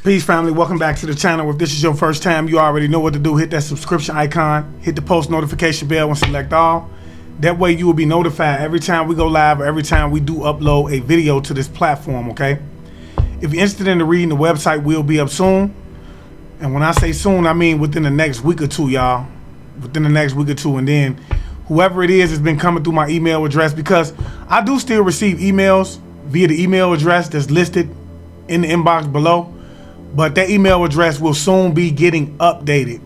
Peace, family. Welcome back to the channel. If this is your first time, you already know what to do. Hit that subscription icon, hit the post notification bell and select all. That way you will be notified every time we go live or every time we do upload a video to this platform, okay? If you're interested in the reading, the website will be up soon. And when I say soon, I mean within the next week or two, y'all. Within the next week or two. And then whoever it is has been coming through my email address, because I do still receive emails via the email address that's listed in the inbox below. But that email address will soon be getting updated.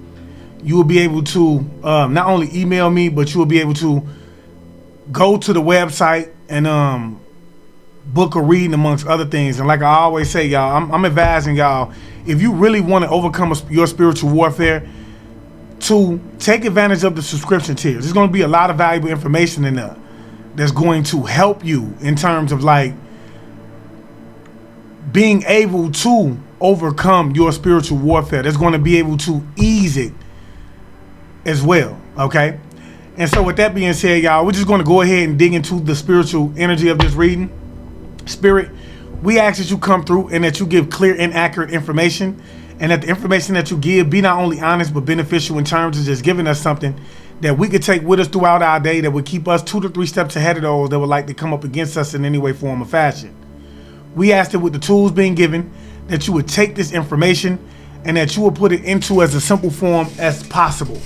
You will be able to not only email me, but you will be able to go to the website and book a reading, amongst other things. And like I always say, y'all, I'm advising y'all, if you really want to overcome your spiritual warfare, to take advantage of the subscription tiers. There's going to be a lot of valuable information in there that's going to help you in terms of like being able to overcome your spiritual warfare. That's going to be able to ease it as well, okay? And so with that being said, y'all, we're just going to go ahead and dig into the spiritual energy of this reading. Spirit, we ask that you come through and that you give clear and accurate information, and that the information that you give be not only honest but beneficial in terms of just giving us something that we could take with us throughout our day that would keep us 2 to 3 steps ahead of those that would like to come up against us in any way, form, or fashion. We ask that with the tools being given, that you would take this information and that you will put it into as a simple form as possible.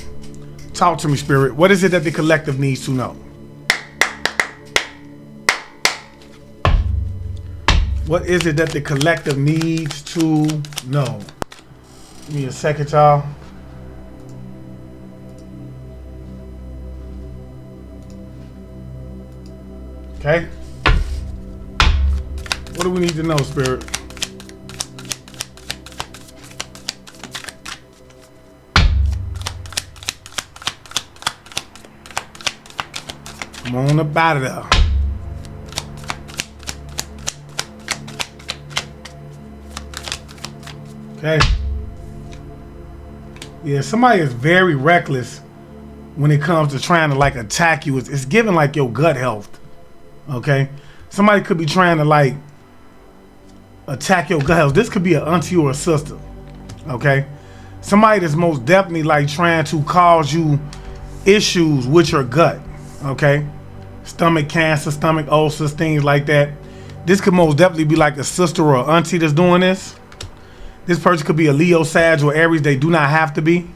Talk to me, Spirit. What is it that the collective needs to know? What is it that the collective needs to know? Give me a second, y'all. Okay. What do we need to know, Spirit? Come on up out of there. Okay. Yeah, somebody is very reckless when it comes to trying to like attack you. It's giving like your gut health. Okay. Somebody could be trying to like attack your gut health. This could be an auntie or a sister. Okay. Somebody that's most definitely like trying to cause you issues with your gut. Okay. Stomach cancer, stomach ulcers, things like that. This could most definitely be like a sister or an auntie that's doing this. This person could be a Leo, Sag, or Aries. They do not have to be.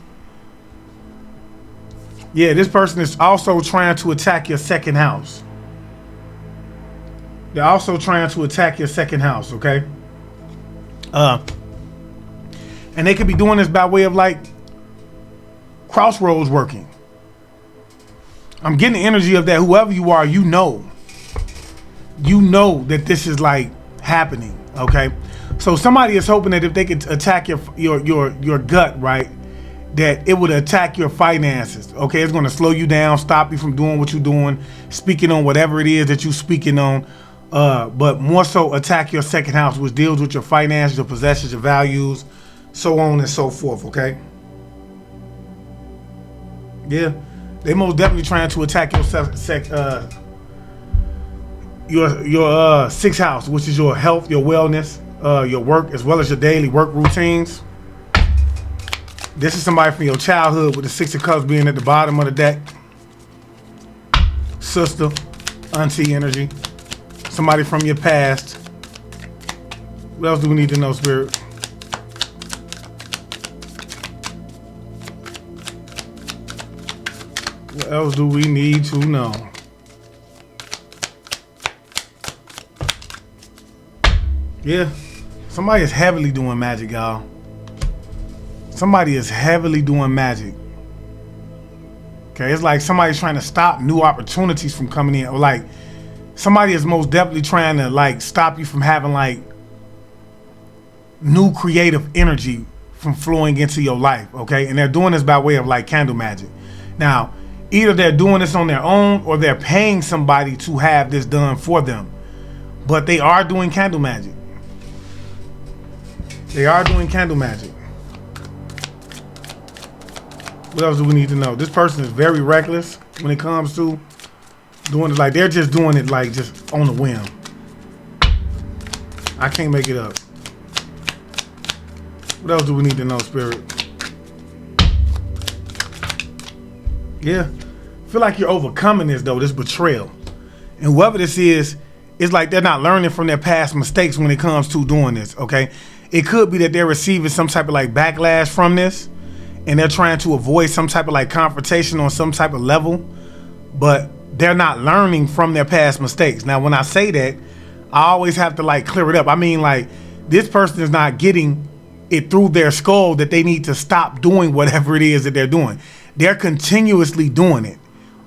Yeah, this person is also trying to attack your second house. They're also trying to attack your second house, okay? And they could be doing this by way of like crossroads working. I'm getting the energy of that. Whoever you are, you know that this is like happening, okay? So somebody is hoping that if they could attack your gut, right, that it would attack your finances, okay? It's going to slow you down, stop you from doing what you're doing, speaking on whatever it is that you're speaking on, but more so attack your second house, which deals with your finances, your possessions, your values, so on and so forth, okay? Yeah, they most definitely trying to attack your sixth house, which is your health, your wellness, your work, as well as your daily work routines. This is somebody from your childhood with the 6 of Cups being at the bottom of the deck. Sister, auntie energy. Somebody from your past. What else do we need to know, Spirit? What else do we need to know? Yeah. Somebody is heavily doing magic, y'all. Somebody is heavily doing magic. Okay, it's like somebody's trying to stop new opportunities from coming in. Or like somebody is most definitely trying to like stop you from having like new creative energy from flowing into your life, okay? And they're doing this by way of like candle magic. Now, either they're doing this on their own or they're paying somebody to have this done for them. But they are doing candle magic. They are doing candle magic. What else do we need to know? This person is very reckless when it comes to doing it. Like they're just doing it like just on a whim. I can't make it up. What else do we need to know, Spirit? Yeah. I feel like you're overcoming this, though, this betrayal. And whoever this is, it's like they're not learning from their past mistakes when it comes to doing this, okay? It could be that they're receiving some type of like backlash from this, and they're trying to avoid some type of like confrontation on some type of level, but they're not learning from their past mistakes. Now, when I say that, I always have to like clear it up. I mean, like, this person is not getting it through their skull that they need to stop doing whatever it is that they're doing. They're continuously doing it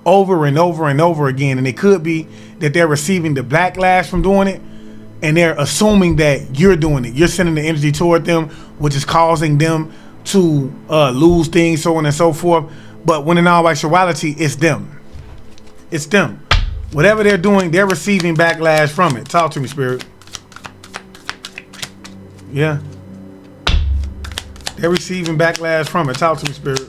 over and over and over again. And it could be that they're receiving the backlash from doing it, and they're assuming that you're doing it. You're sending the energy toward them, which is causing them to lose things, so on and so forth. But when in all actuality, it's them. It's them. Whatever they're doing, they're receiving backlash from it. Talk to me, Spirit. Yeah. They're receiving backlash from it. Talk to me, Spirit.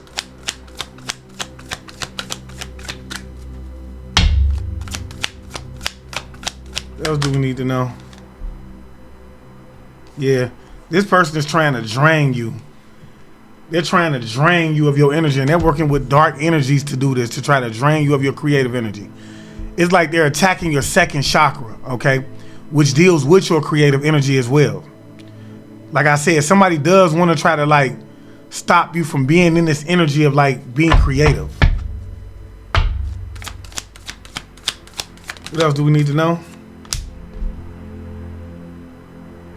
What else do we need to know? Yeah. This person is trying to drain you. They're trying to drain you of your energy, and they're working with dark energies to do this, to try to drain you of your creative energy. It's like they're attacking your second chakra, okay? Which deals with your creative energy as well. Like I said, somebody does want to try to like stop you from being in this energy of like being creative. What else do we need to know?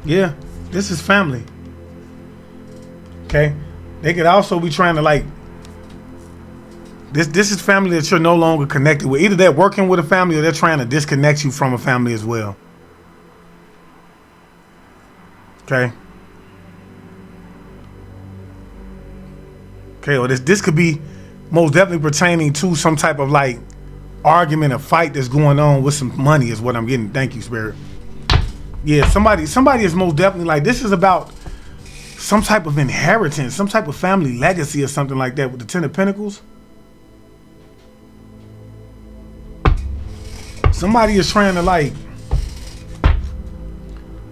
Yeah, this is family. Okay? They could also be trying to like, this is family that you're no longer connected with. Either they're working with a family or they're trying to disconnect you from a family as well. Okay? Okay, or this could be most definitely pertaining to some type of like argument or fight that's going on with some money is what I'm getting. Thank you, Spirit. Yeah, somebody is most definitely like, this is about some type of inheritance, some type of family legacy or something like that with the Ten of Pentacles. Somebody is trying to like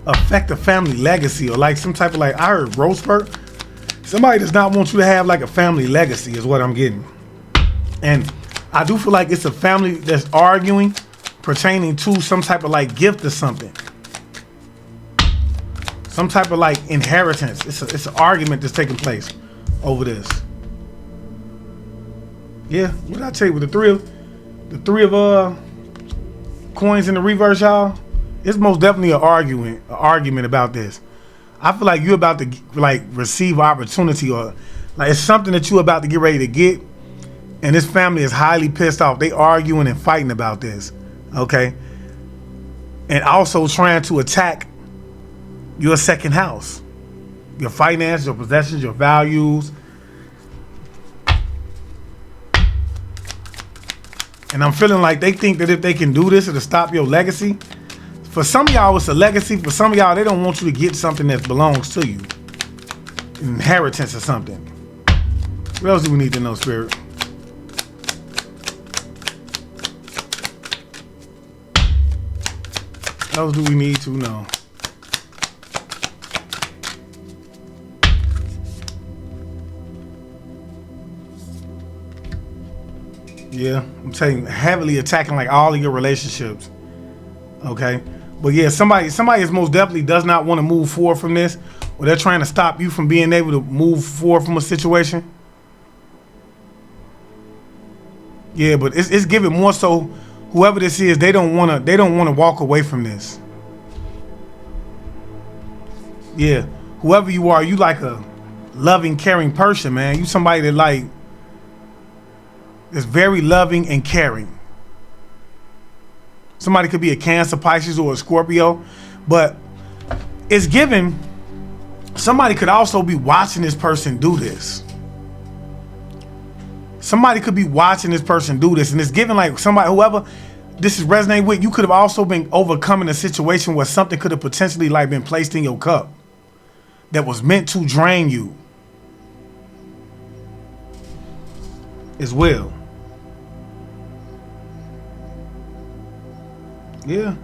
affect a family legacy, or like some type of like, I heard Roseburg. Somebody does not want you to have like a family legacy is what I'm getting. And I do feel like it's a family that's arguing pertaining to some type of like gift or something. Some type of like inheritance. It's an argument that's taking place over this. Yeah, what did I tell you with the three of coins in the reverse, y'all? It's most definitely an argument about this. I feel like you're about to like receive opportunity, or like it's something that you're about to get ready to get, and this family is highly pissed off. They arguing and fighting about this, okay? And also trying to attack your second house, your finance, your possessions, your values. And I'm feeling like they think that if they can do this, it'll stop your legacy. For some of y'all, it's a legacy. For some of y'all, they don't want you to get something that belongs to you. An inheritance or something. What else do we need to know, Spirit? What else do we need to know? Yeah, I'm telling you, heavily attacking like all of your relationships. Okay? But yeah, somebody is most definitely does not want to move forward from this, or they're trying to stop you from being able to move forward from a situation. Yeah, but it's giving more so whoever this is, they don't want to walk away from this. Yeah, whoever you are, you like a loving, caring person, man. You somebody that like is very loving and caring. Somebody could be a Cancer, Pisces, or a Scorpio, but it's given. Somebody could also be watching this person do this. Somebody could be watching this person do this, and it's given like somebody, whoever this is resonating with, you could have also been overcoming a situation where something could have potentially like been placed in your cup that was meant to drain you as well. Yeah,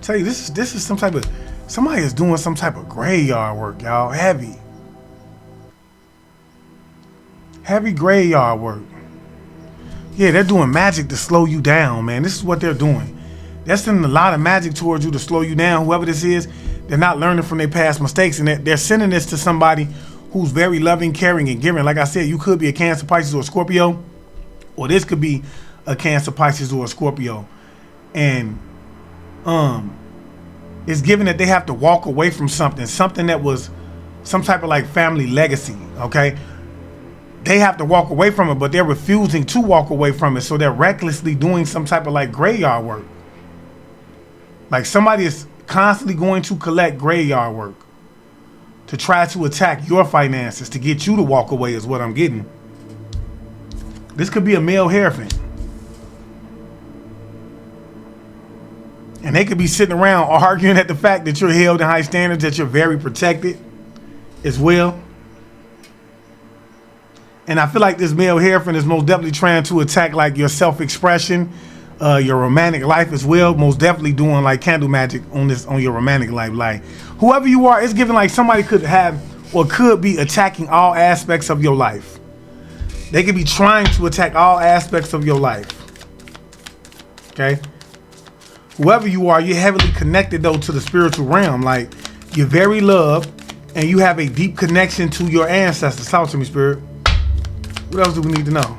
tell you, this is some type of, somebody is doing some type of graveyard work, y'all. Heavy. Heavy graveyard work. Yeah, they're doing magic to slow you down, man. This is what they're doing. They're sending a lot of magic towards you to slow you down. Whoever this is, they're not learning from their past mistakes, and they're sending this to somebody who's very loving, caring, and giving. Like I said, you could be a Cancer, Pisces, or a Scorpio, or this could be a Cancer, Pisces, or a Scorpio. And it's given that they have to walk away from something that was some type of like family legacy, okay? They have to walk away from it, but they're refusing to walk away from it, so they're recklessly doing some type of like graveyard work. Like somebody is constantly going to collect graveyard work to try to attack your finances, to get you to walk away is what I'm getting. This could be a male hierophant. And they could be sitting around arguing at the fact that you're held in high standards, that you're very protected as well. And I feel like this male hierophant is most definitely trying to attack like your self-expression, your romantic life as well. Most definitely doing like candle magic on your romantic life. Like whoever you are, it's giving like somebody could have or could be attacking all aspects of your life. They could be trying to attack all aspects of your life. Okay? Whoever you are, you're heavily connected though to the spiritual realm. Like you're very loved and you have a deep connection to your ancestors. Talk to me, Spirit. What else do we need to know?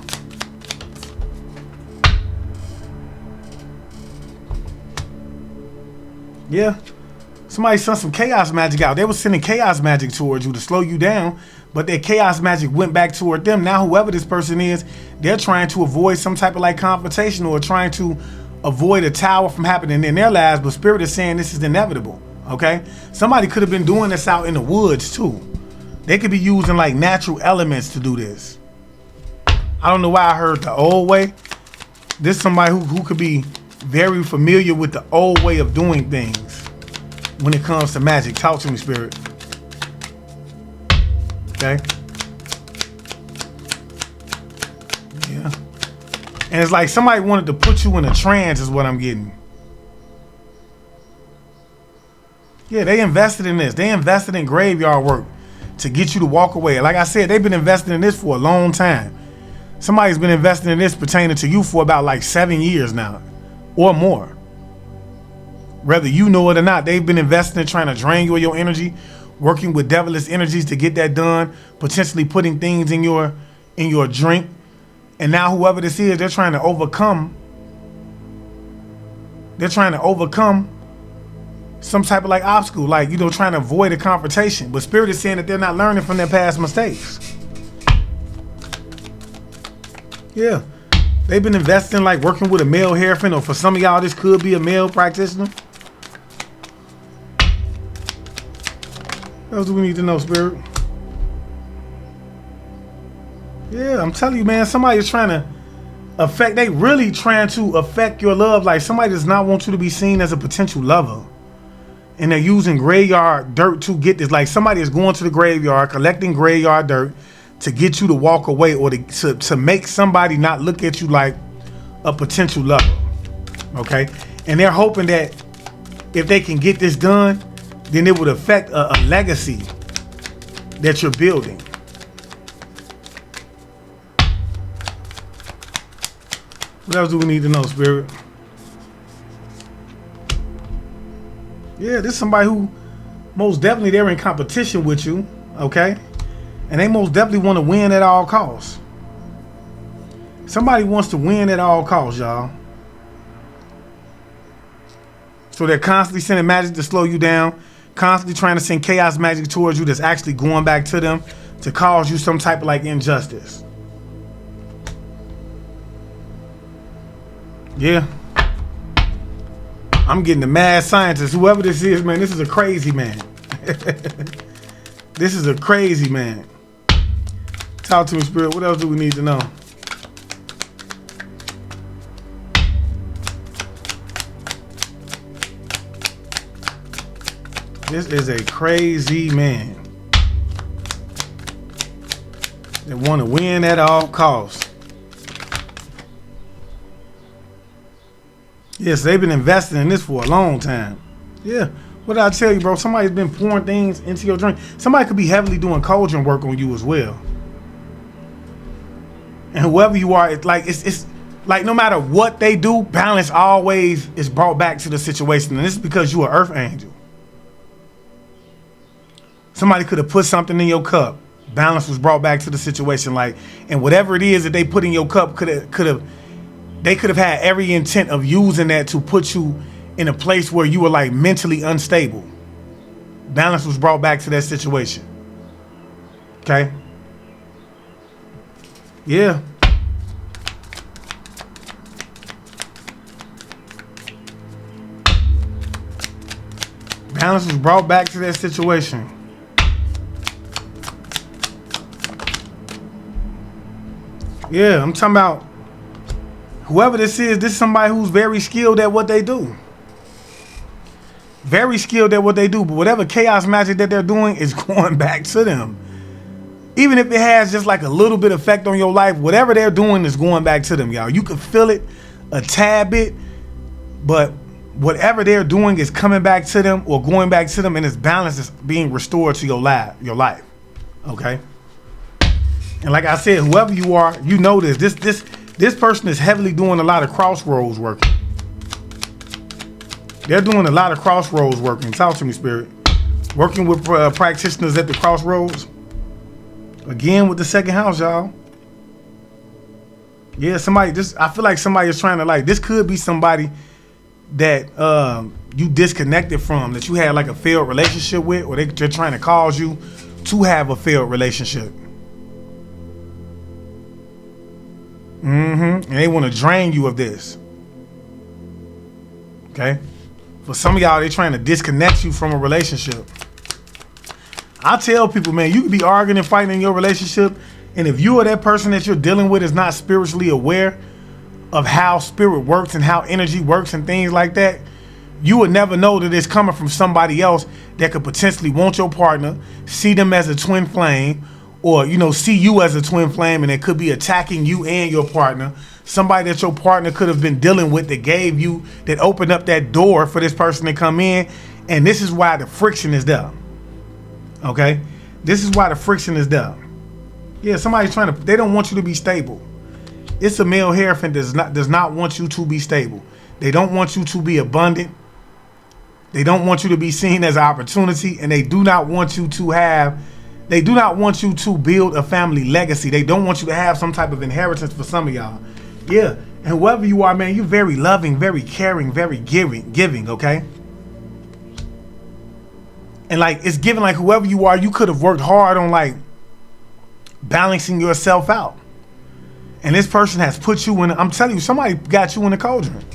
Yeah. Somebody sent some chaos magic out. They were sending chaos magic towards you to slow you down, but that chaos magic went back toward them. Now, whoever this person is, they're trying to avoid some type of like confrontation or trying to avoid a tower from happening in their lives, but Spirit is saying this is inevitable, okay? Somebody could have been doing this out in the woods too. They could be using like natural elements to do this. I don't know why I heard the old way. This is somebody who could be very familiar with the old way of doing things when it comes to magic. Talk to me, Spirit. Okay? Yeah. And it's like somebody wanted to put you in a trance is what I'm getting. Yeah, they invested in this. They invested in graveyard work to get you to walk away. Like I said, they've been investing in this for a long time. Somebody's been investing in this pertaining to you for about like 7 years now or more. Whether you know it or not, they've been investing in trying to drain you of your energy, working with devilish energies to get that done, potentially putting things in your drink. And now whoever this is, they're trying to overcome some type of like obstacle, like, you know, trying to avoid a confrontation. But Spirit is saying that they're not learning from their past mistakes. Yeah, they've been investing like working with a male hierophant, or for some of y'all, this could be a male practitioner. What else do we need to know, Spirit? Yeah, I'm telling you, man, somebody is trying to affect, they really trying to affect your love. Like somebody does not want you to be seen as a potential lover. And they're using graveyard dirt to get this. Like somebody is going to the graveyard, collecting graveyard dirt to get you to walk away, or to make somebody not look at you like a potential lover. Okay? And they're hoping that if they can get this done, then it would affect a legacy that you're building. What else do we need to know, Spirit? Yeah, this is somebody who most definitely they're in competition with you, okay? And they most definitely want to win at all costs. Somebody wants to win at all costs, y'all. So they're constantly sending magic to slow you down, constantly trying to send chaos magic towards you that's actually going back to them to cause you some type of like injustice. Yeah. I'm getting the mad scientist. Whoever this is, man, this is a crazy man. This is a crazy man. Talk to me, Spirit. What else do we need to know? This is a crazy man that want to win at all costs. Yes, they've been investing in this for a long time. Yeah. What did I tell you, bro? Somebody's been pouring things into your drink. Somebody could be heavily doing cauldron work on you as well. And whoever you are, it's like no matter what they do, balance always is brought back to the situation. And this is because you're an earth angel. Somebody could have put something in your cup. Balance was brought back to the situation. Like, and whatever it is that they put in your cup they could have had every intent of using that to put you in a place where you were like mentally unstable. Balance was brought back to that situation. Okay? Yeah. Balance was brought back to that situation. Yeah, I'm talking about whoever this is somebody who's very skilled at what they do. Very skilled at what they do, but whatever chaos magic that they're doing is going back to them. Even if it has just like a little bit effect on your life, whatever they're doing is going back to them, y'all. You can feel it a tad bit, but whatever they're doing is coming back to them or going back to them, and its balance is being restored to your life. Okay? And like I said, whoever you are, you know this person is heavily doing a lot of crossroads working. They're doing a lot of crossroads working. Talk to me, Spirit. Working with practitioners at the crossroads. Again, with the second house, y'all. Yeah, I feel like somebody is trying to, like, this could be somebody that you disconnected from, that you had like a failed relationship with, or they're trying to cause you to have a failed relationship. And they want to drain you of this. Okay? For some of y'all, they're trying to disconnect you from a relationship. I tell people, man, you could be arguing and fighting in your relationship, and if you or that person that you're dealing with is not spiritually aware of how spirit works and how energy works and things like that, you would never know that it's coming from somebody else that could potentially want your partner, see them as a twin flame, or, you know, see you as a twin flame, and it could be attacking you and your partner. Somebody that your partner could have been dealing with that opened up that door for this person to come in. And this is why the friction is there. Okay? This is why the friction is there. Yeah, somebody's they don't want you to be stable. It's a male hierophant that does not want you to be stable. They don't want you to be abundant. They don't want you to be seen as an opportunity, and they do not want you to build a family legacy. They don't want you to have some type of inheritance for some of y'all. Yeah. And whoever you are, man, you're very loving, very caring, very giving, okay? And like, it's given like whoever you are, you could have worked hard on like balancing yourself out. And this person has put you in, I'm telling you, somebody got you in the cauldron.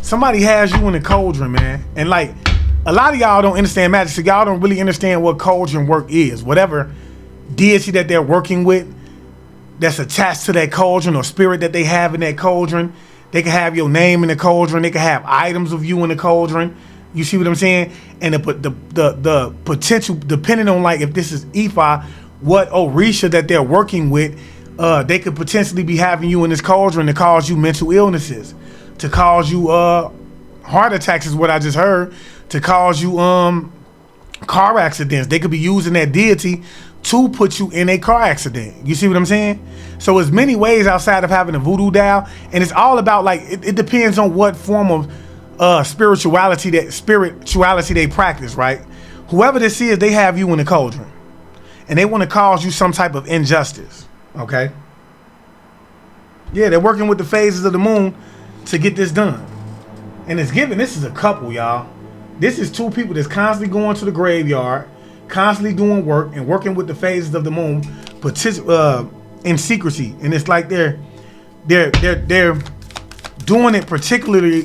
Somebody has you in the cauldron, man. And like, a lot of y'all don't understand magic, so y'all don't really understand what cauldron work is. Whatever deity that they're working with that's attached to that cauldron, or spirit that they have in that cauldron, they can have your name in the cauldron. They can have items of you in the cauldron. You see what I'm saying? And the potential, depending on like if this is Ifa, what Orisha that they're working with, they could potentially be having you in this cauldron to cause you mental illnesses, to cause you heart attacks is what I just heard, to cause you car accidents. They could be using that deity to put you in a car accident. You see what I'm saying? So there's many ways outside of having a voodoo doll, and it's all about like it depends on what form of spirituality they practice, right? Whoever this is, they have you in the cauldron, and they want to cause you some type of injustice. Okay? Yeah, they're working with the phases of the moon to get this done. And it's given, this is a couple, y'all. This is two people that's constantly going to the graveyard, constantly doing work and working with the phases of the moon, in secrecy. And it's like they're doing it particularly,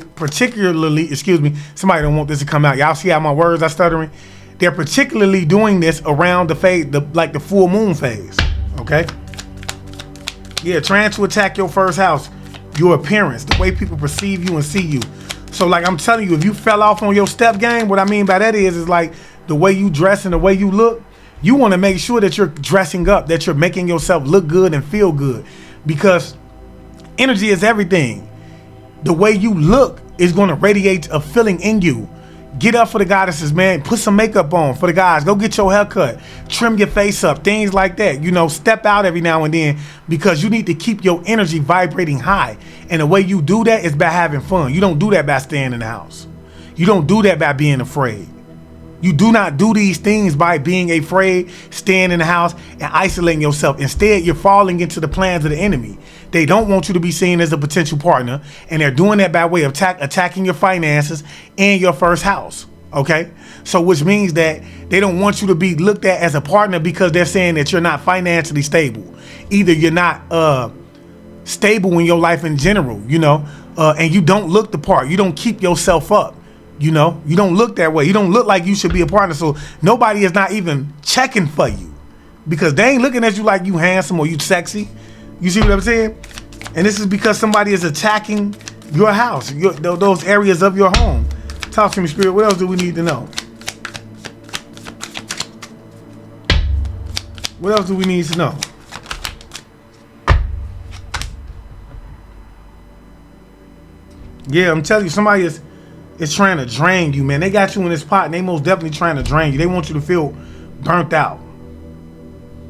excuse me, somebody don't want this to come out. Y'all see how my words are stuttering? They're particularly doing this around the phase, like the full moon phase. Okay? Yeah, trying to attack your first house, your appearance, the way people perceive you and see you. So like I'm telling you, if you fell off on your step game, what I mean by that is like the way you dress and the way you look, you want to make sure that you're dressing up, that you're making yourself look good and feel good, because energy is everything. The way you look is going to radiate a feeling in you. Get up for the goddesses, man. Put some makeup on for the guys. Go get your hair cut. Trim your face up. Things like that. You know, step out every now and then because you need to keep your energy vibrating high. And the way you do that is by having fun. You don't do that by staying in the house. You don't do that by being afraid. You do not do these things by being afraid, staying in the house, and isolating yourself. Instead, you're falling into the plans of the enemy. They don't want you to be seen as a potential partner, and they're doing that by way of attacking your finances and your first house, okay? So which means that they don't want you to be looked at as a partner because they're saying that you're not financially stable. Either you're not stable in your life in general, you know, and you don't look the part. You don't keep yourself up. You know, you don't look that way. You don't look like you should be a partner. So nobody is not even checking for you because they ain't looking at you like you handsome or you sexy. You see what I'm saying? And this is because somebody is attacking your house, those areas of your home. Talk to me, Spirit. What else do we need to know? What else do we need to know? Yeah, I'm telling you, somebody is trying to drain you, man. They got you in this pot and they most definitely trying to drain you. They want you to feel burnt out.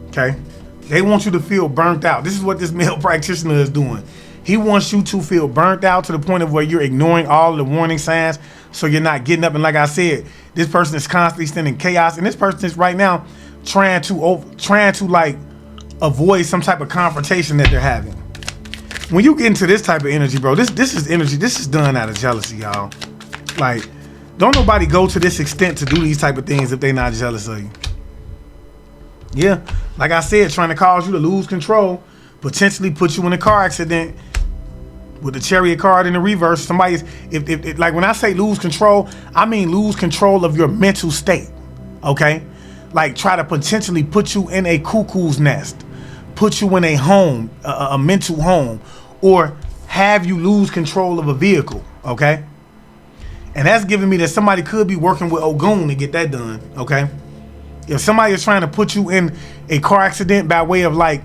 Okay? They want you to feel burnt out. This is what this male practitioner is doing. He wants you to feel burnt out to the point of where you're ignoring all of the warning signs so you're not getting up. And like I said, this person is constantly sending chaos. And this person is right now trying to like avoid some type of confrontation that they're having. When you get into this type of energy, bro, this is energy. This is done out of jealousy, y'all. Like, don't nobody go to this extent to do these type of things if they're not jealous of you. Yeah, like I said, trying to cause you to lose control, potentially put you in a car accident with the chariot card in the reverse. Somebody's, if like when I say lose control, I mean lose control of your mental state, okay? Like try to potentially put you in a cuckoo's nest, put you in a home, a mental home, or have you lose control of a vehicle, okay? And that's giving me that somebody could be working with Ogun to get that done, okay? If somebody is trying to put you in a car accident by way of like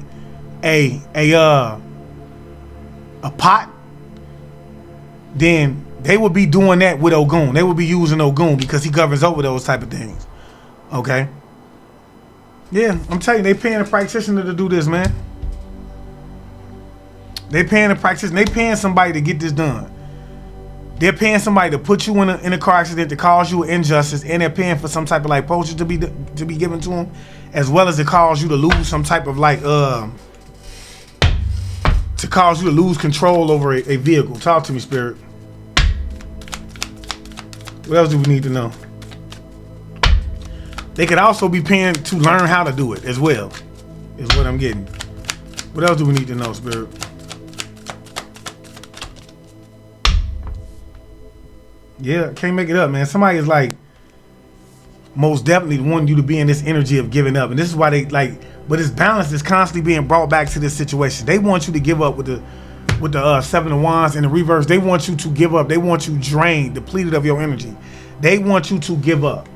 a pot, then they would be doing that with Ogun. They would be using Ogun because he governs over those type of things, okay? Yeah, I'm telling you, they paying a practitioner to do this, man. They paying a practitioner. They paying somebody to get this done. They're paying somebody to put you in a car accident to cause you an injustice, and they're paying for some type of like potion to be given to them, as well as to cause you to lose some type of like to cause you to lose control over a vehicle. Talk to me, Spirit. What else do we need to know? They could also be paying to learn how to do it as well, is what I'm getting. What else do we need to know, Spirit? Yeah, can't make it up, man. Somebody is like most definitely wanting you to be in this energy of giving up. And this is why they like, but this balance is constantly being brought back to this situation. They want you to give up with the Seven of Wands in the reverse. They want you to give up. They want you drained, depleted of your energy. They want you to give up.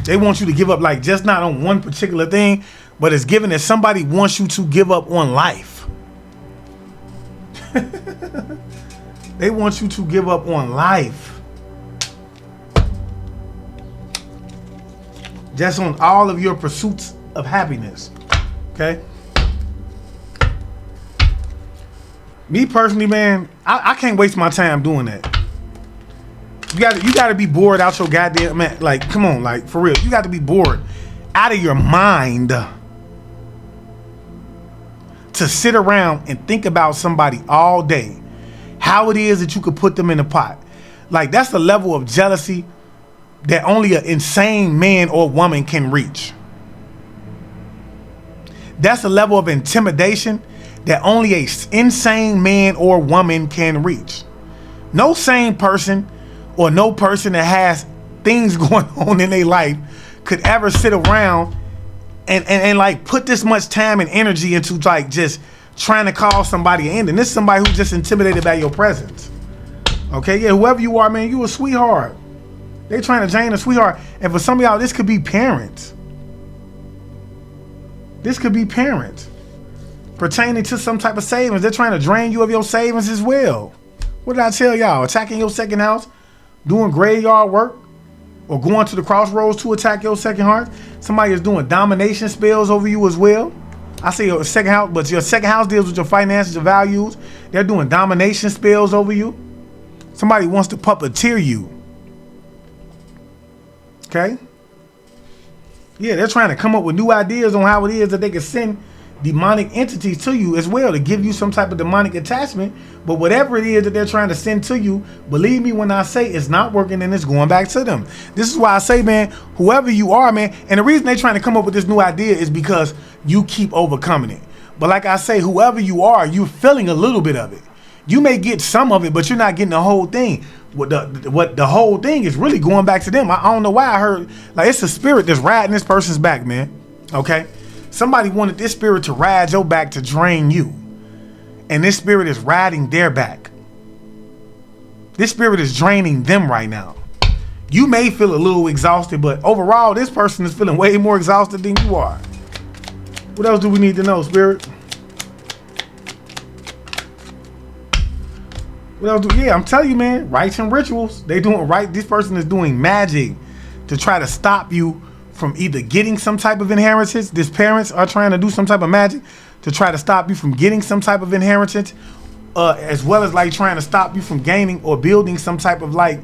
They want you to give up, like just not on one particular thing, but it's given that somebody wants you to give up on life. They want you to give up on life. Just on all of your pursuits of happiness. Okay? Me personally, man, I can't waste my time doing that. You gotta be bored out your goddamn, man. Like, come on, like for real. You got to be bored out of your mind to sit around and think about somebody all day. How it is that you could put them in a pot. Like that's the level of jealousy that only an insane man or woman can reach. That's a level of intimidation that only an insane man or woman can reach. No sane person or no person that has things going on in their life could ever sit around and like put this much time and energy into like just trying to call somebody an end. And this is somebody who's just intimidated by your presence. Okay, yeah, whoever you are, man, you a sweetheart. They trying to drain a sweetheart. And for some of y'all, this could be parents. This could be parents. Pertaining to some type of savings. They're trying to drain you of your savings as well. What did I tell y'all? Attacking your second house, doing graveyard work, or going to the crossroads to attack your second house. Somebody is doing domination spells over you as well. I say your second house, but your second house deals with your finances, your values. They're doing domination spells over you. Somebody wants to puppeteer you. Okay? Yeah, they're trying to come up with new ideas on how it is that they can send demonic entities to you as well to give you some type of demonic attachment. But whatever it is that they're trying to send to you, believe me when I say it's not working and it's going back to them. This is why I say, man, whoever you are, man, and the reason they're trying to come up with this new idea is because you keep overcoming it. But like I say, whoever you are, you're feeling a little bit of it. You may get some of it, but you're not getting the whole thing. What the whole thing is really going back to them. I don't know why I heard, like, it's a spirit that's riding this person's back, man. Okay? Somebody wanted this spirit to ride your back to drain you. And this spirit is riding their back. This spirit is draining them right now. You may feel a little exhausted, but overall, this person is feeling way more exhausted than you are. What else do we need to know, spirit? What else do, yeah, I'm telling you, man, rites and rituals. They doing right. This person is doing magic to try to stop you from either getting some type of inheritance. These parents are trying to do some type of magic to try to stop you from getting some type of inheritance, as well as like trying to stop you from gaining or building some type of like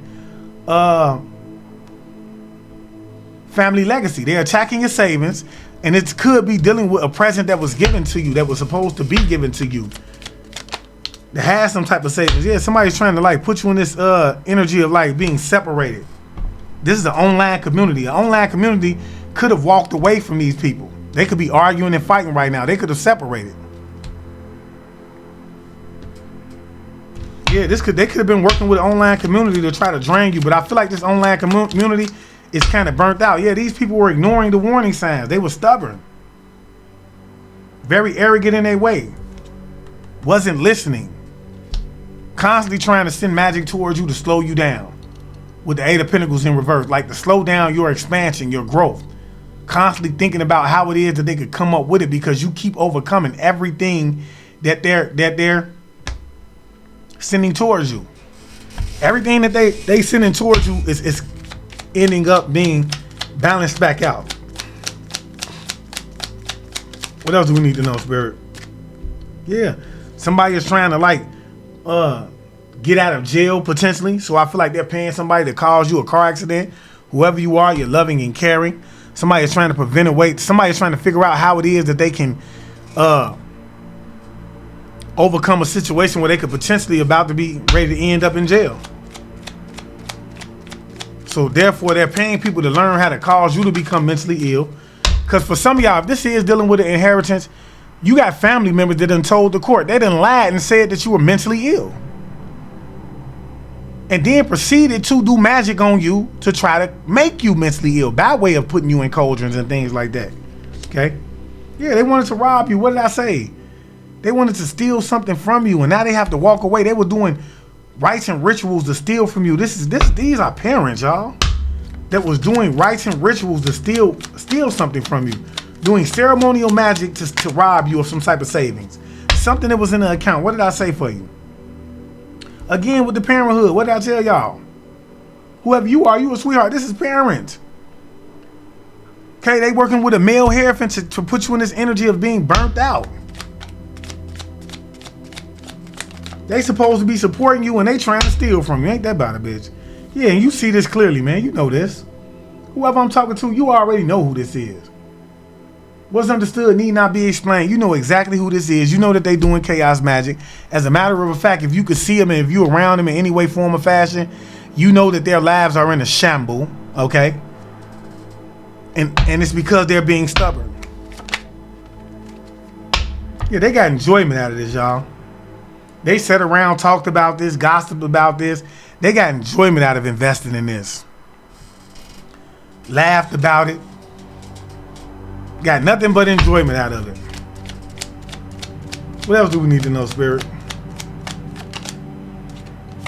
family legacy. They're attacking your savings, and it could be dealing with a present that was given to you, that was supposed to be given to you, that has some type of savings. Yeah, somebody's trying to like put you in this energy of like being separated. This is an online community. An online community could have walked away from these people. They could be arguing and fighting right now. They could have separated. Yeah, they could have been working with an online community to try to drain you. But I feel like this online community is kind of burnt out. Yeah, these people were ignoring the warning signs. They were stubborn. Very arrogant in their way. Wasn't listening. Constantly trying to send magic towards you to slow you down. With the Eight of Pentacles in reverse, like to slow down your expansion, your growth. Constantly thinking about how it is that they could come up with it, because you keep overcoming everything that they're sending towards you. Everything that they sending towards you is ending up being balanced back out. What else do we need to know, spirit? Yeah, somebody is trying to like get out of jail potentially. So I feel like they're paying somebody to cause you a car accident. Whoever you are, you're loving and caring. Somebody is trying to prevent a way. Somebody is trying to figure out how it is that they can overcome a situation where they could potentially about to be ready to end up in jail. So therefore, they're paying people to learn how to cause you to become mentally ill. Because for some of y'all, if this is dealing with an inheritance, you got family members that done told the court. They done lied and said that you were mentally ill. And then proceeded to do magic on you to try to make you mentally ill by way of putting you in cauldrons and things like that. Okay? Yeah, they wanted to rob you. What did I say? They wanted to steal something from you, and now they have to walk away. They were doing rites and rituals to steal from you. These are parents, y'all, that was doing rites and rituals to steal something from you. Doing ceremonial magic to rob you of some type of savings. Something that was in the account. What did I say for you? Again, with the parenthood, what did I tell y'all? Whoever you are, you a sweetheart. This is parent. Okay, they working with a male hierophant to put you in this energy of being burnt out. They supposed to be supporting you and they trying to steal from you. Ain't that about a bitch? Yeah, and you see this clearly, man. You know this. Whoever I'm talking to, you already know who this is. What's understood need not be explained. You know exactly who this is. You know that they doing chaos magic. As a matter of fact, if you could see them and if you're around them in any way, form, or fashion, you know that their lives are in a shamble, okay? And it's because they're being stubborn. Yeah, they got enjoyment out of this, y'all. They sat around, talked about this, gossiped about this. They got enjoyment out of investing in this. Laughed about it. Got nothing but enjoyment out of it. What else do we need to know, spirit?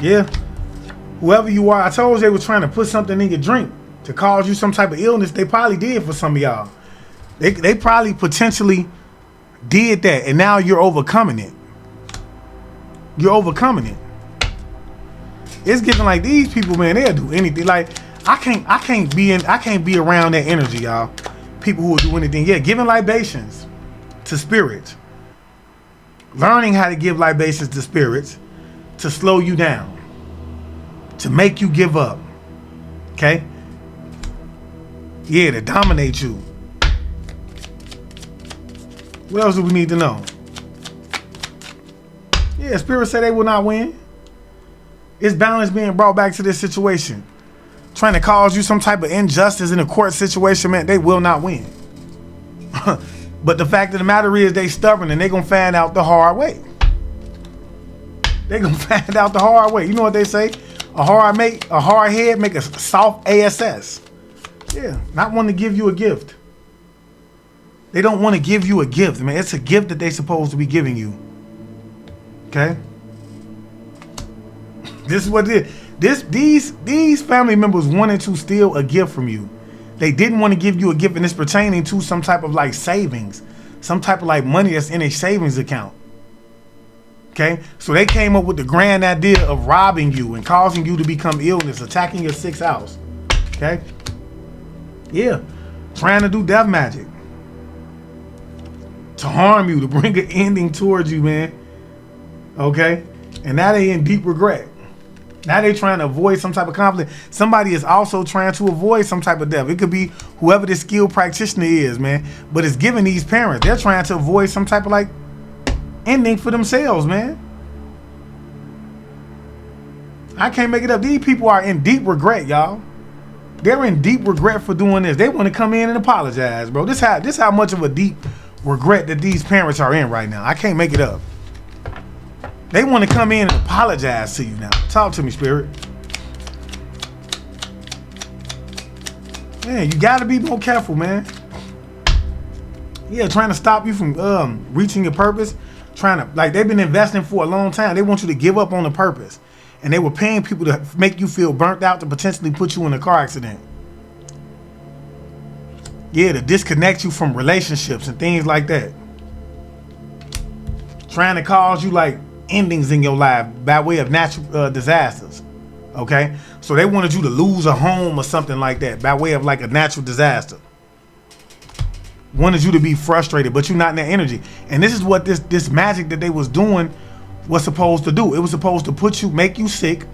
Yeah. Whoever you are, I told you they were trying to put something in your drink to cause you some type of illness. They probably did for some of y'all. They probably potentially did that, and now you're overcoming it. You're overcoming it. It's giving like these people, man, they'll do anything. Like I can't be around that energy, y'all. People who will do anything. Yeah, giving libations to spirits. Learning how to give libations to spirits to slow you down, to make you give up. Okay? Yeah, to dominate you. What else do we need to know? Yeah, spirits say they will not win. It's balance being brought back to this situation. Trying to cause you some type of injustice in a court situation, man, they will not win. But the fact of the matter is they stubborn and they gonna find out the hard way. They gonna find out the hard way. You know what they say? A hard head make a soft ass. Yeah, not want to give you a gift. They don't want to give you a gift, man. It's a gift that they supposed to be giving you. Okay? This is what it is. These family members wanted to steal a gift from you. They didn't want to give you a gift, and it's pertaining to some type of like savings, some type of like money that's in a savings account. Okay? So they came up with the grand idea of robbing you and causing you to become illness, attacking your 6th house. Okay? Yeah. Trying to do death magic. To harm you, to bring an ending towards you, man. Okay? And now they in deep regret. Now they trying to avoid some type of conflict. Somebody is also trying to avoid some type of death. It could be whoever the skilled practitioner is, man. But it's giving these parents, they're trying to avoid some type of like ending for themselves, man. I can't make it up. These people are in deep regret, y'all. They're in deep regret for doing this. They want to come in and apologize, bro. This how much of a deep regret that these parents are in right now. I can't make it up. They want to come in and apologize to you now. Talk to me, spirit. Man, you got to be more careful, man. Yeah, trying to stop you from reaching your purpose. They've been investing for a long time. They want you to give up on the purpose. And they were paying people to make you feel burnt out to potentially put you in a car accident. Yeah, to disconnect you from relationships and things like that. Trying to cause you like endings in your life by way of natural disasters. Okay? So they wanted you to lose a home or something like that by way of like a natural disaster. Wanted you to be frustrated, but you're not in that energy. And this is what this magic that they was doing was supposed to do. It was supposed to make you sick.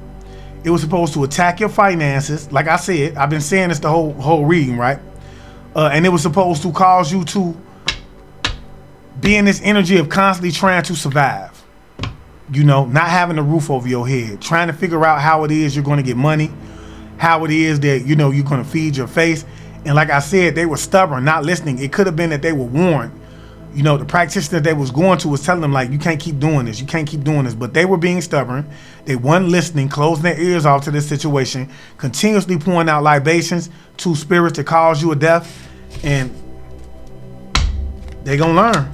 It was supposed to attack your finances. Like I said, I've been saying this the whole reading, right? And it was supposed to cause you to be in this energy of constantly trying to survive. You know, not having a roof over your head, trying to figure out how it is you're going to get money, how it is that, you know, you're going to feed your face. And like I said, they were stubborn, not listening. It could have been that they were warned. You know, the practitioner that they was going to was telling them, like, you can't keep doing this. You can't keep doing this. But they were being stubborn. They weren't listening, closing their ears off to this situation, continuously pouring out libations to spirits to cause you a death. And they going to learn.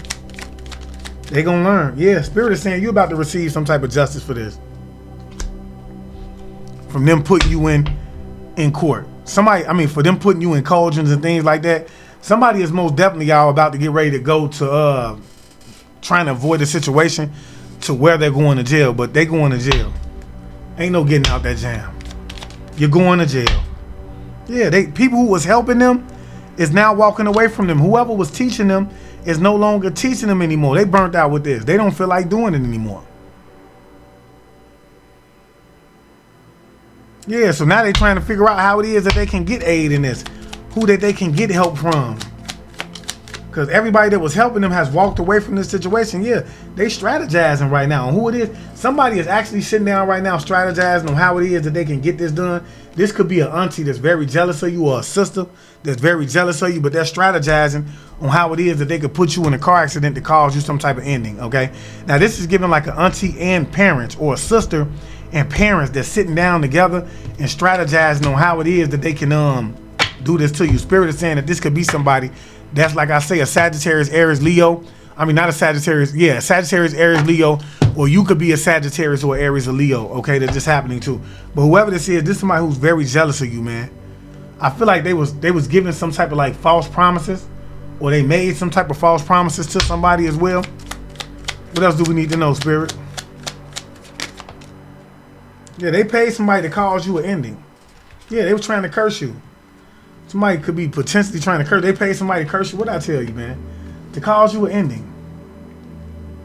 They going to learn. Yeah, spirit is saying you're about to receive some type of justice for this. From them putting you in court. For them putting you in cauldrons and things like that. Somebody is most definitely, y'all, about to get ready to go to trying to avoid the situation to where they're going to jail, but they going to jail. Ain't no getting out that jam. You're going to jail. Yeah, people who was helping them is now walking away from them. Whoever was teaching them is no longer teaching them anymore. They burnt out with this. They don't feel like doing it anymore. Yeah, so now they're trying to figure out how it is that they can get aid in this. Who that they can get help from. Because everybody that was helping them has walked away from this situation. Yeah, they strategizing right now on who it is. Somebody is actually sitting down right now strategizing on how it is that they can get this done. This could be an auntie that's very jealous of you, or a sister that's very jealous of you, but they're strategizing on how it is that they could put you in a car accident to cause you some type of ending, okay? Now, this is giving like an auntie and parents, or a sister and parents that's sitting down together and strategizing on how it is that they can do this to you. Spirit is saying that this could be somebody that's, like I say, a Sagittarius, Aries, Leo. I mean, not a Sagittarius. Yeah, Sagittarius, Aries, Leo. Or you could be a Sagittarius or Aries or Leo. Okay, that's just happening too. But whoever this is somebody who's very jealous of you, man. I feel like they was giving some type of like false promises, or they made some type of false promises to somebody as well. What else do we need to know, Spirit? Yeah, they paid somebody to cause you an ending. Yeah, they were trying to curse you. Somebody could be potentially trying to curse. They paid somebody to curse you. What I tell you, man? To cause you an ending.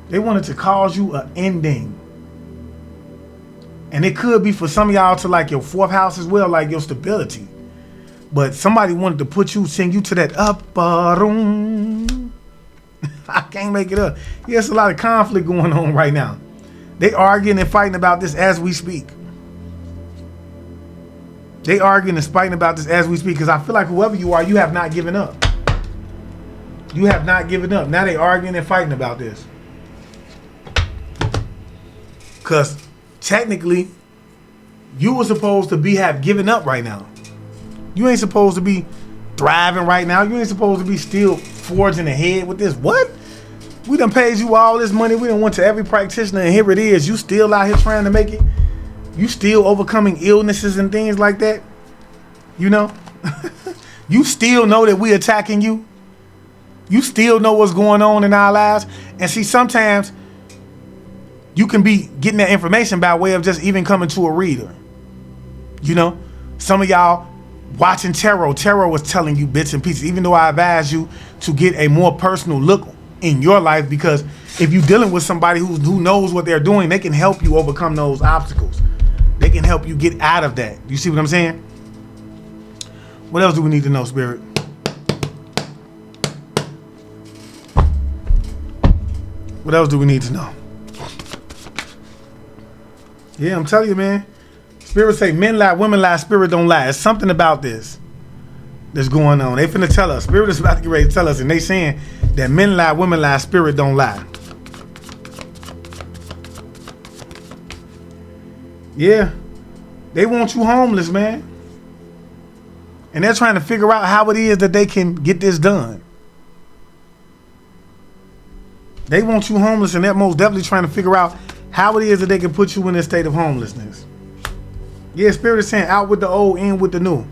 They wanted to cause you an ending. And it could be for some of y'all to like your fourth house as well, like your stability. But somebody wanted to put you, send you to that upper room. I can't make it up. Yeah, there's a lot of conflict going on right now. They arguing and fighting about this as we speak. They arguing and fighting about this as we speak because I feel like whoever you are, you have not given up. You have not given up. Now they arguing and fighting about this. Because technically, you were supposed to have given up right now. You ain't supposed to be thriving right now. You ain't supposed to be still forging ahead with this. What? We done paid you all this money. We done went to every practitioner and here it is. You still out here trying to make it. You still overcoming illnesses and things like that. You know? You still know that we attacking you. You still know what's going on in our lives. And see, sometimes you can be getting that information by way of just even coming to a reader. You know? Some of y'all watching tarot. Tarot was telling you bits and pieces, even though I advise you to get a more personal look in your life, because if you're dealing with somebody who knows what they're doing, they can help you overcome those obstacles. They can help you get out of that. You see what I'm saying? What else do we need to know, Spirit? What else do we need to know? Yeah, I'm telling you, man. Spirit say men lie, women lie, spirit don't lie. It's something about this that's going on. They finna tell us. Spirit is about to get ready to tell us, and they saying that men lie, women lie, spirit don't lie. Yeah. They want you homeless, man. And they're trying to figure out how it is that they can get this done. They want you homeless, and they're most definitely trying to figure out how it is that they can put you in a state of homelessness. Yeah, Spirit is saying out with the old, in with the new.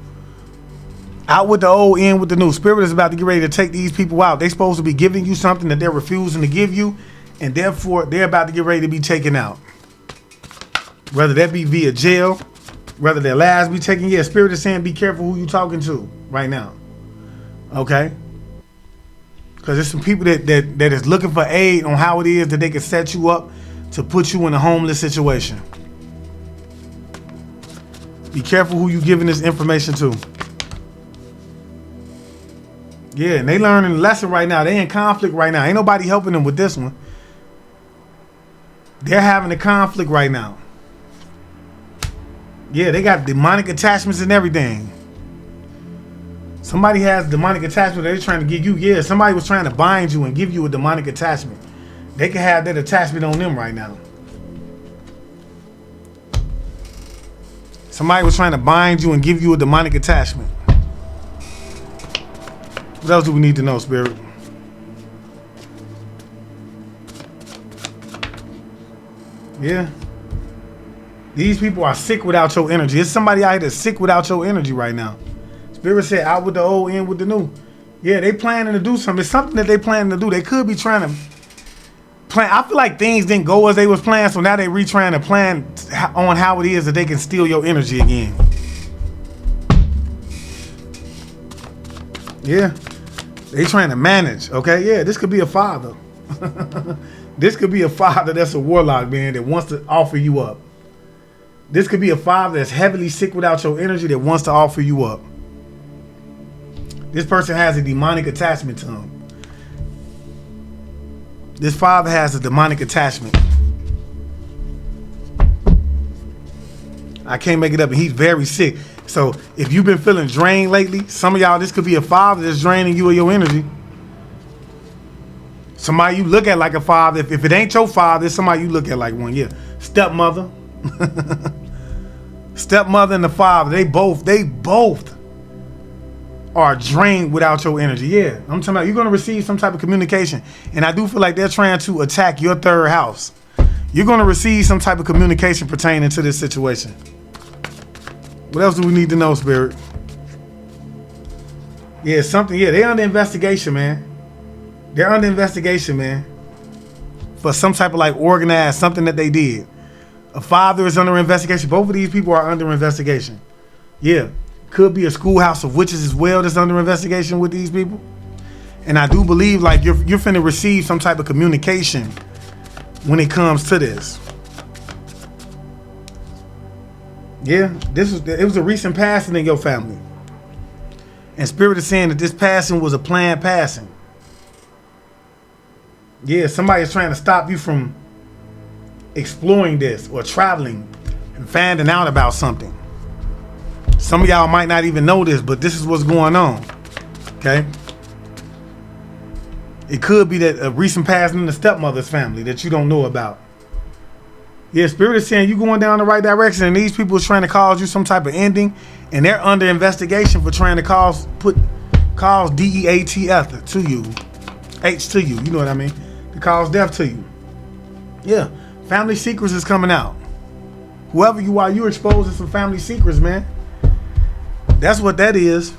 Out with the old, in with the new. Spirit is about to get ready to take these people out. They're supposed to be giving you something that they're refusing to give you, and therefore they're about to get ready to be taken out. Whether that be via jail, whether their lives be taken. Yeah, Spirit is saying be careful who you talking to right now. Okay? Because there's some people that is looking for aid on how it is that they can set you up to put you in a homeless situation. Be careful who you giving this information to. Yeah, and they learning a lesson right now. They in conflict right now. Ain't nobody helping them with this one. They're having a conflict right now. Yeah, they got demonic attachments and everything. Somebody has demonic attachment they're trying to give you. Yeah, somebody was trying to bind you and give you a demonic attachment. They can have that attachment on them right now. Somebody was trying to bind you and give you a demonic attachment. What else do we need to know, Spirit? Yeah. These people are sick without your energy. It's somebody out here that's sick without your energy right now. Spirit said out with the old, in with the new. Yeah, they planning to do something. It's something that they planning to do. They could be trying to plan. I feel like things didn't go as they was planned, so now they retrying to plan on how it is that they can steal your energy again. Yeah. They trying to manage, okay? Yeah, this could be a father. This could be a father that's a warlock, man, that wants to offer you up. This could be a father that's heavily sick without your energy that wants to offer you up. This person has a demonic attachment to him. This father has a demonic attachment. I can't make it up, and he's very sick. So if you've been feeling drained lately, some of y'all, this could be a father that's draining you of your energy. Somebody you look at like a father. If it ain't your father, it's somebody you look at like one. Yeah, stepmother. Stepmother and the father, they both are drained without your energy. Yeah, I'm talking about you're going to receive some type of communication. And I do feel like they're trying to attack your third house. You're going to receive some type of communication pertaining to this situation. What else do we need to know, Spirit? Yeah, something. Yeah, they're under investigation, man. They're under investigation, man. For some type of like organized something that they did. A father is under investigation. Both of these people are under investigation. Yeah. Could be a schoolhouse of witches as well that's under investigation with these people. And I do believe like you're finna receive some type of communication when it comes to this. Yeah, it was a recent passing in your family. And Spirit is saying that this passing was a planned passing. Yeah, somebody's trying to stop you from exploring this or traveling and finding out about something. Some of y'all might not even know this, but this is what's going on. Okay? It could be that a recent passing in the stepmother's family that you don't know about. Yeah, Spirit is saying you're going down the right direction, and these people are trying to cause you some type of ending, and they're under investigation for trying to cause DEATF to you, H to you. You know what I mean? To cause death to you. Yeah, family secrets is coming out. Whoever you are, you're exposing some family secrets, man. That's what that is.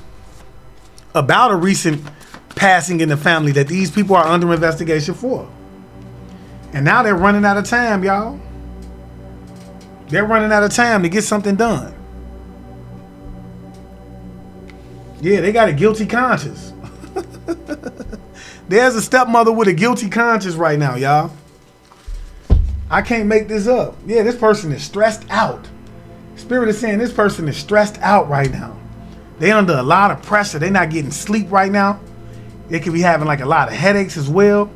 About a recent passing in the family that these people are under investigation for. And now they're running out of time, y'all. They're running out of time to get something done. Yeah, they got a guilty conscience. There's a stepmother with a guilty conscience right now, y'all. I can't make this up. Yeah, this person is stressed out. Spirit is saying this person is stressed out right now. They under a lot of pressure. They're not getting sleep right now. They could be having like a lot of headaches as well.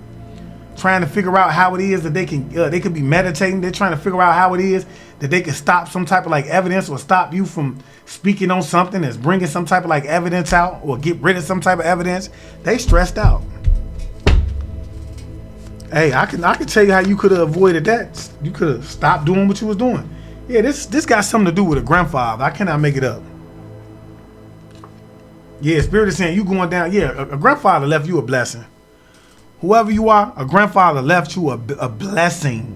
Trying to figure out how it is that they could be meditating. They're trying to figure out how it is that they can stop some type of like evidence or stop you from speaking on something that's bringing some type of like evidence out or get rid of some type of evidence. They stressed out. Hey, I can tell you how you could have avoided that. You could have stopped doing what you was doing. Yeah, this got something to do with a grandfather. I cannot make it up. Yeah, Spirit is saying you going down. Yeah, a grandfather left you a blessing. Whoever you are, a grandfather left you a blessing.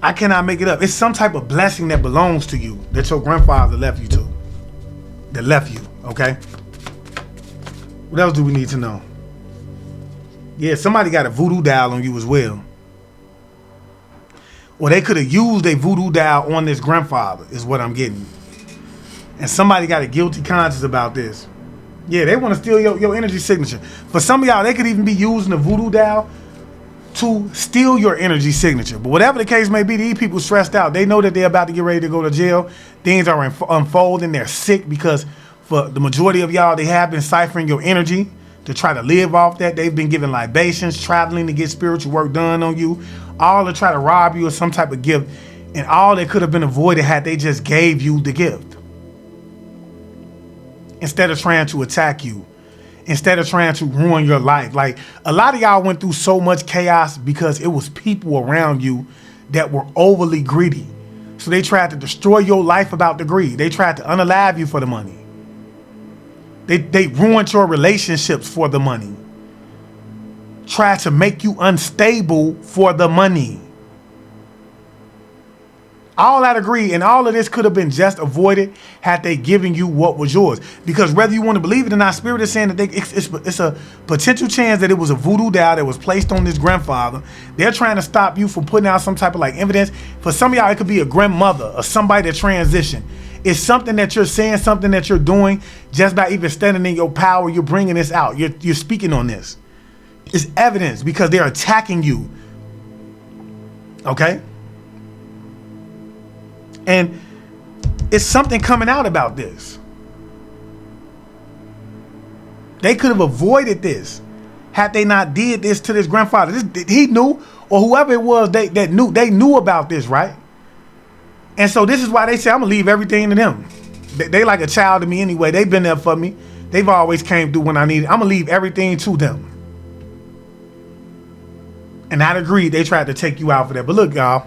I cannot make it up. It's some type of blessing that belongs to you that your grandfather left you to. That left you, okay? What else do we need to know? Yeah, somebody got a voodoo doll on you as well. Or they could have used a voodoo doll on this grandfather, is what I'm getting. And somebody got a guilty conscience about this. Yeah, they want to steal your energy signature. For some of y'all, they could even be using a voodoo doll to steal your energy signature. But whatever the case may be, these people stressed out. They know that they're about to get ready to go to jail. Things are unfolding. They're sick because for the majority of y'all, they have been ciphering your energy to try to live off that. They've been giving libations, traveling to get spiritual work done on you, all to try to rob you of some type of gift. And all that could have been avoided had they just gave you the gift. Instead of trying to attack you, instead of trying to ruin your life. Like a lot of y'all went through so much chaos because it was people around you that were overly greedy. So they tried to destroy your life about the greed. They tried to unalive you for the money. They ruined your relationships for the money. Tried to make you unstable for the money. All that agree, and all of this could have been just avoided had they given you what was yours. Because whether you want to believe it or not, Spirit is saying that it's a potential chance that it was a voodoo doll that was placed on this grandfather. They're trying to stop you from putting out some type of like evidence. For some of y'all, it could be a grandmother or somebody that transitioned. It's something that you're saying, something that you're doing, just by even standing in your power. You're bringing this out. You're speaking on this. It's evidence because they're attacking you. Okay? And it's something coming out about this. They could have avoided this had they not did this to this grandfather. He knew, or whoever it was they knew about this, right? And so this is why they say I'm gonna leave everything to them. They like a child to me anyway. They've been there for me. They've always came through when I needed. I'm gonna leave everything to them. And I'd agree they tried to take you out for that. But look, y'all.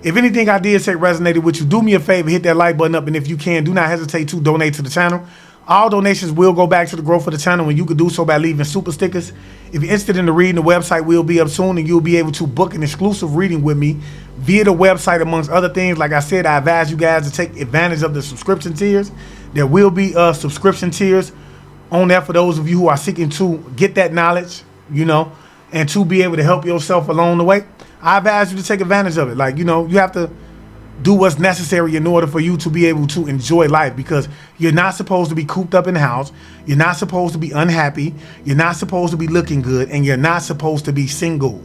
If anything I did say resonated with you, do me a favor, hit that like button up, and if you can, do not hesitate to donate to the channel. All donations will go back to the growth of the channel, and you can do so by leaving super stickers. If you're interested in the reading, the website will be up soon, and you'll be able to book an exclusive reading with me via the website, amongst other things. Like I said, I advise you guys to take advantage of the subscription tiers. There will be subscription tiers on there for those of you who are seeking to get that knowledge, you know, and to be able to help yourself along the way. I advise you to take advantage of it. Like, you know, you have to do what's necessary in order for you to be able to enjoy life, because you're not supposed to be cooped up in the house. You're not supposed to be unhappy. You're not supposed to be looking good, and you're not supposed to be single.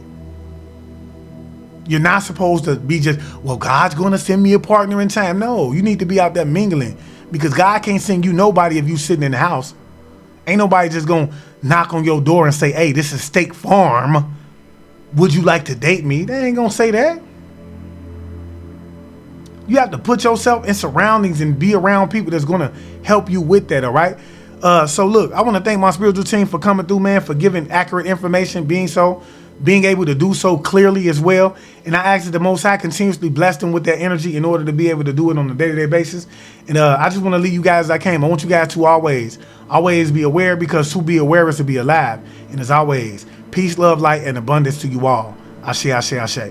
You're not supposed to be just, well, God's going to send me a partner in time. No, you need to be out there mingling, because God can't send you nobody if you sitting in the house. Ain't nobody just going to knock on your door and say, hey, this is State Farm. Would you like to date me? They ain't going to say that. You have to put yourself in surroundings and be around people that's going to help you with that, all right? So look, I want to thank my spiritual team for coming through, man, for giving accurate information, being able to do so clearly as well. And I ask that the Most High continuously bless them with their energy in order to be able to do it on a day-to-day basis. And I just want to leave you guys as I came. I want you guys to always be aware, because to be aware is to be alive. And as always, peace, love, light, and abundance to you all. Ashe, ashe, ashe.